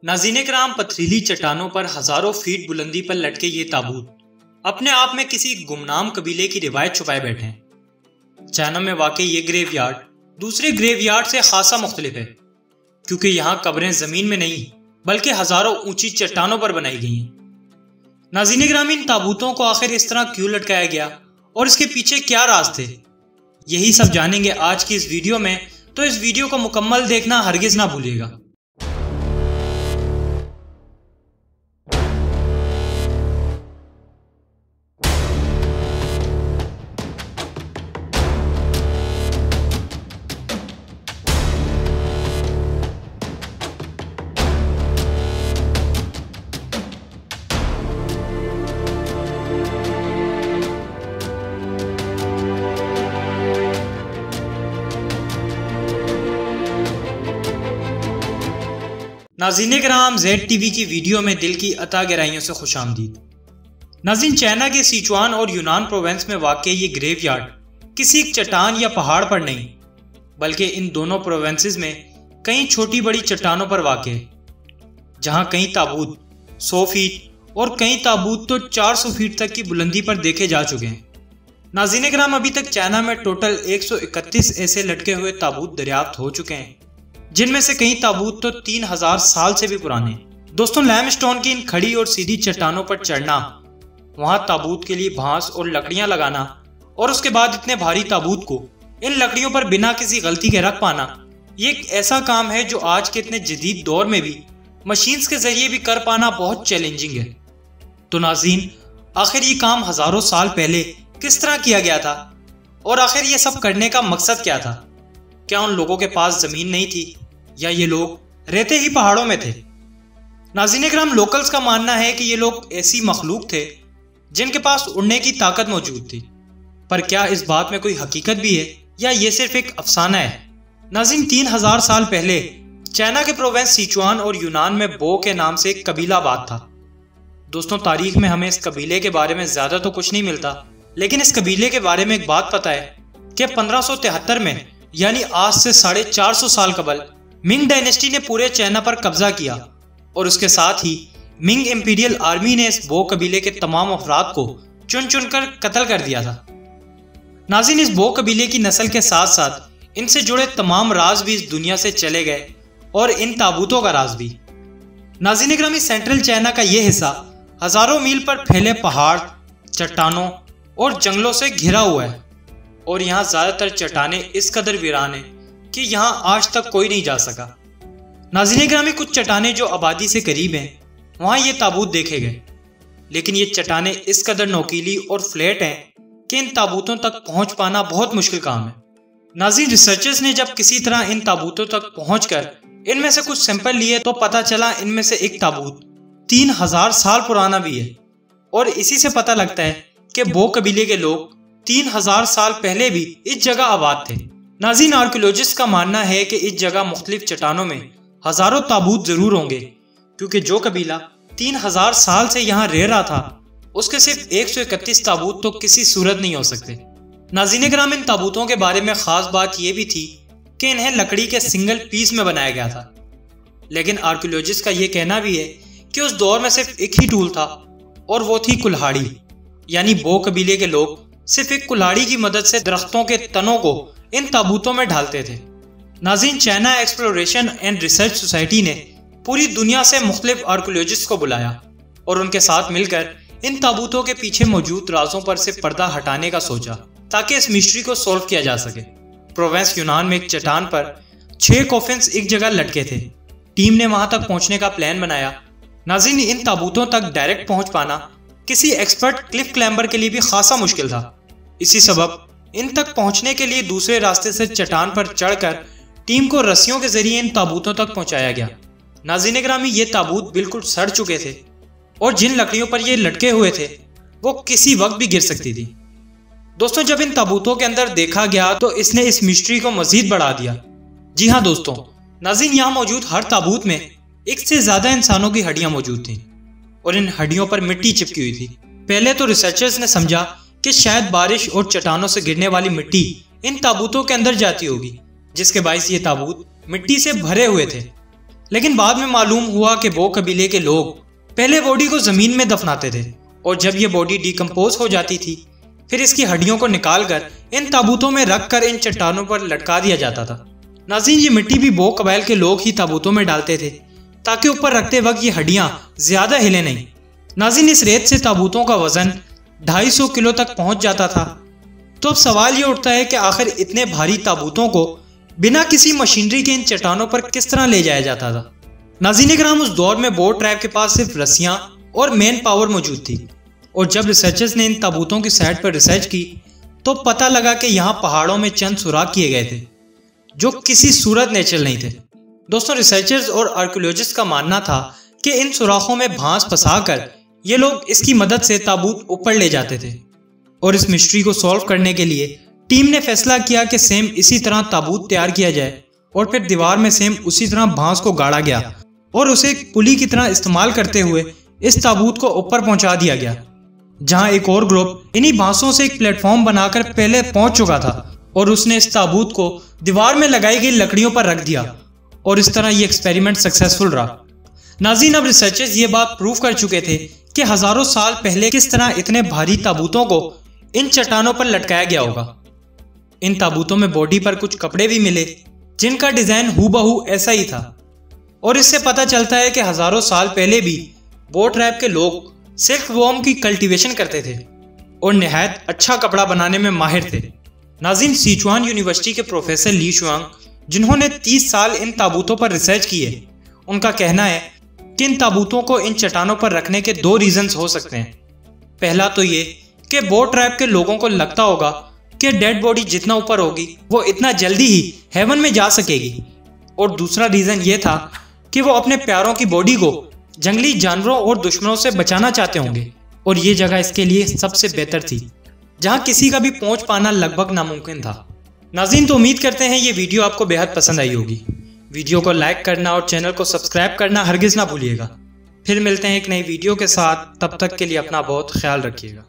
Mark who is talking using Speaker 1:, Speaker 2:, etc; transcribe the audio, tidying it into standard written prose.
Speaker 1: नाज़रीन किराम, पथरीली चट्टानों पर हजारों फीट बुलंदी पर लटके ये ताबूत अपने आप में किसी गुमनाम कबीले की रिवायत छुपाए बैठे हैं। चाइना में वाकई ये ग्रेवयार्ड दूसरे ग्रेवयार्ड से खासा मुख्तलिफ है, क्योंकि यहाँ कब्रें जमीन में नहीं बल्कि हजारों ऊंची चट्टानों पर बनाई गई हैं। नाज़रीन किराम, इन ताबूतों को आखिर इस तरह क्यों लटकाया गया और इसके पीछे क्या राज थे, यही सब जानेंगे आज की इस वीडियो में। तो इस वीडियो को मुकम्मल देखना हरगिज ना भूलिएगा। नाज़रीन किराम, ZTV की वीडियो में दिल की अता गहराइयों से खुशामदीद। नाज़रीन, चाइना के सिचुआन और यूनान प्रोविंस में वाक़ई ये ग्रेवयार्ड किसी एक चट्टान या पहाड़ पर नहीं बल्कि इन दोनों प्रोविंसेस में कई छोटी बड़ी चट्टानों पर वाक़ई है, जहाँ कई ताबूत 100 फीट और कई ताबूत तो 400 फीट तक की बुलंदी पर देखे जा चुके हैं। नाज़रीन किराम, अभी तक चाइना में टोटल 131 ऐसे लटके हुए ताबूत दरियाफ्त हो चुके हैं, जिनमें से कई ताबूत तो 3000 साल से भी पुराने। दोस्तों, लाइमस्टोन की इन खड़ी और सीधी चट्टानों पर चढ़ना, वहां ताबूत के लिए बांस और लकड़ियां लगाना और उसके बाद इतने भारी ताबूत को इन लकड़ियों पर बिना किसी गलती के रख पाना, ये एक ऐसा काम है जो आज के इतने जदीद दौर में भी मशीन्स के जरिए भी कर पाना बहुत चैलेंजिंग है। तो नाज़रीन, आखिर ये काम हजारों साल पहले किस तरह किया गया था और आखिर ये सब करने का मकसद क्या था? क्या उन लोगों के पास जमीन नहीं थी या ये लोग रहते ही पहाड़ों में थे? नाज़रीन किराम, लोकल्स का मानना है कि ये लोग ऐसी मखलूक थे जिनके पास उड़ने की ताकत मौजूद थी, पर क्या इस बात में कोई हकीकत भी है या ये सिर्फ एक अफसाना है? नाज़रीन, 3000 साल पहले चाइना के प्रोविंस सिचुआन और यूनान में बो के नाम से एक कबीला आबाद था। दोस्तों, तारीख में हमें इस कबीले के बारे में ज्यादा तो कुछ नहीं मिलता, लेकिन इस कबीले के बारे में एक बात पता है कि 1573 में यानी आज से 450 साल कबल मिंग डायनेस्टी ने पूरे चाइना पर कब्जा किया और उसके साथ ही मिंग इंपीरियल आर्मी ने इस बो कबीले के तमाम अफराद को चुन चुन कर कत्ल कर दिया था। नाज़रीन, इस बो कबीले की नस्ल के साथ साथ इनसे जुड़े तमाम राज भी इस दुनिया से चले गए और इन ताबूतों का राज भी। नाज़रीन किराम, सेंट्रल चाइना का यह हिस्सा हजारों मील पर फैले पहाड़, चट्टानों और जंगलों से घिरा हुआ है और यहाँ ज्यादातर चट्टानें इस कदर वीरान है कि यहाँ आज तक कोई नहीं जा सका। नाज़रीन किराम, कुछ चट्टानें जो आबादी से करीब हैं वहाँ ये ताबूत देखे गए, लेकिन ये चट्टानें इस कदर नोकीली और फ्लैट हैं कि इन ताबूतों तक पहुँच पाना बहुत मुश्किल काम है। नाज़रीन, रिसर्चर्स ने जब किसी तरह इन ताबूतों तक पहुँचकर इनमें से कुछ सैंपल लिए तो पता चला इनमें से एक ताबूत 3000 साल पुराना भी है और इसी से पता लगता है कि बो कबीले के लोग 3000 साल पहले भी इस जगह आबाद थे। नाज़रीन, आर्कियोलॉजिस्ट का मानना है कि इस जगह मुख्तलिफ चट्टानों में हजारों ताबूत जरूर होंगे, क्योंकि जो कबीला 3000 साल से यहाँ रह रहा था उसके सिर्फ 131 ताबूत तो किसी सूरत नहीं हो सकते। नाज़रीन किराम, इन ताबूतों के बारे में खास बात यह भी थी कि इन्हें लकड़ी के सिंगल पीस में बनाया गया था, लेकिन आर्कियोलॉजिस्ट का यह कहना भी है कि उस दौर में सिर्फ एक ही टूल था और वो थी कुल्हाड़ी। यानी बो कबीले के लोग सिर्फ एक कुल्हाड़ी की मदद से दरख्तों के तनों को इन ताबूतों में ढालते थे। नाज़रीन, China exploration and research society ने पूरी दुनिया से मुख्तलिफ आर्कियोलॉजिस्ट को बुलाया और उनके साथ मिलकर इन ताबूतों के पीछे मौजूद राजों पर से पर्दा हटाने का सोचा, ताकि इस मिस्ट्री को सॉल्व किया जा सके। प्रोविंस यूनान में एक चट्टान पर 6 कॉफिन्स एक जगह लटके थे। टीम ने वहां तक पहुंचने का प्लान बनाया। नाज़रीन, इन ताबूतों तक डायरेक्ट पहुंच पाना किसी एक्सपर्ट क्लिफ क्लाइंबर के लिए भी खासा मुश्किल था। इसी सबब इन तक पहुंचने के लिए दूसरे रास्ते से चट्टान पर चढ़कर टीम को रस्सियों के जरिए इन ताबूतों तक पहुंचाया गया। नाज़रीन किराम, ये ताबूत बिल्कुल सड़ चुके थे और जिन लकड़ियों पर ये लटके हुए थे वो किसी वक्त भी गिर सकती थी। दोस्तों, जब इन ताबूतों के अंदर देखा गया तो इसने इस मिस्ट्री को मजीद बढ़ा दिया। जी हाँ दोस्तों, नाज़रीन, यहाँ मौजूद हर ताबूत में एक से ज्यादा इंसानों की हड्डियां मौजूद थीं और इन हड्डियों पर मिट्टी चिपकी हुई थी। पहले तो रिसर्चर्स ने समझा कि शायद बारिश और चट्टानों से गिरने वाली मिट्टी इन ताबूतों के अंदर जाती होगी, जिसके बायस ये ताबूत मिट्टी से भरे हुए थे। लेकिन बाद में मालूम हुआ कि बो कबीले के लोग पहले बॉडी को ज़मीन में दफनाते थे और जब ये बॉडी डिकम्पोज हो जाती थी फिर इसकी हड्डियों को निकालकर इन ताबूतों में रखकर इन चट्टानों पर लटका दिया जाता था। नाज़रीन, ये मिट्टी भी बो कबाइल के लोग ही ताबूतों में डालते थे ताकि ऊपर रखते वक्त ये हड्डियां ज्यादा हिले नहीं। नाज़रीन, इस रेत से ताबूतों का वजन 250 किलो तक पहुंच जाता था। तो अब सवाल ये उठता है कि आखिर इतने भारी ताबूतों को बिना किसी मशीनरी के इन चट्टानों पर किस तरह ले जाया जाता था। नाज़रीन किराम, उस दौर में बोट ट्राइब के पास सिर्फ रस्सियां और मेन पावर मौजूद थी और जब रिसर्चर्स ने इन ताबूतों की साइट पर रिसर्च की तो पता लगा कि यहाँ पहाड़ों में चंद सुराख किए गए थे जो किसी सूरत नेचुरल नहीं थे। दोस्तों, रिसर्चर्स और आर्कियोलॉजिस्ट का मानना था कि इन सुराखों में भांस फंसाकर ये लोग इसकी मदद से ताबूत ऊपर ले जाते थे और इस मिस्ट्री को सॉल्व करने के लिए टीम ने फैसला किया कि सेम इसी तरह ताबूत तैयार किया जाए और फिर दीवार में सेम उसी तरह भांस को गाड़ा गया और उसे एक पुली की तरह इस्तेमाल करते हुए इस ताबूत को ऊपर पहुंचा दिया गया, जहां एक और ग्रुप इन्हीं भांसों से एक प्लेटफॉर्म बनाकर पहले पहुंच चुका था और उसने इस ताबूत को दीवार में लगाई गई लकड़ियों पर रख दिया और इस तरह ये एक्सपेरिमेंट सक्सेसफुल रहा। नाज़रीन, अब रिसर्चर्स ये बात प्रूव कर चुके थे कि हजारों साल पहले किस तरह इतने भारी ताबूतों को इन चट्टानों पर लटकाया गया होगा। इन ताबूतों में बॉडी पर कुछ कपड़े भी मिले जिनका डिजाइन हूबहू ऐसा ही था और इससे पता चलता है कि हजारों साल पहले भी बोट ट्राइब के लोग सिल्क वॉर्म की कल्टीवेशन करते थे और निहायत अच्छा कपड़ा बनाने में माहिर थे। नाज़रीन, सिचुआन यूनिवर्सिटी के प्रोफेसर ली शुआंग, जिन्होंने 30 साल इन ताबूतों पर रिसर्च की है, उनका कहना है कि इन ताबूतों को इन चट्टानों पर रखने के 2 रीजंस हो सकते हैं। पहला तो ये कि बोट ट्राइब के लोगों को लगता होगा कि डेड बॉडी जितना ऊपर होगी वो इतना जल्दी ही हेवन में जा सकेगी, और दूसरा रीजन ये था कि वो अपने प्यारों की बॉडी को जंगली जानवरों और दुश्मनों से बचाना चाहते होंगे और ये जगह इसके लिए सबसे बेहतर थी जहां किसी का भी पहुंच पाना लगभग नामुमकिन था। नाज़रीन, तो उम्मीद करते हैं ये वीडियो आपको बेहद पसंद आई होगी। वीडियो को लाइक करना और चैनल को सब्सक्राइब करना हरगिज़ ना भूलिएगा। फिर मिलते हैं एक नई वीडियो के साथ, तब तक के लिए अपना बहुत ख्याल रखिएगा।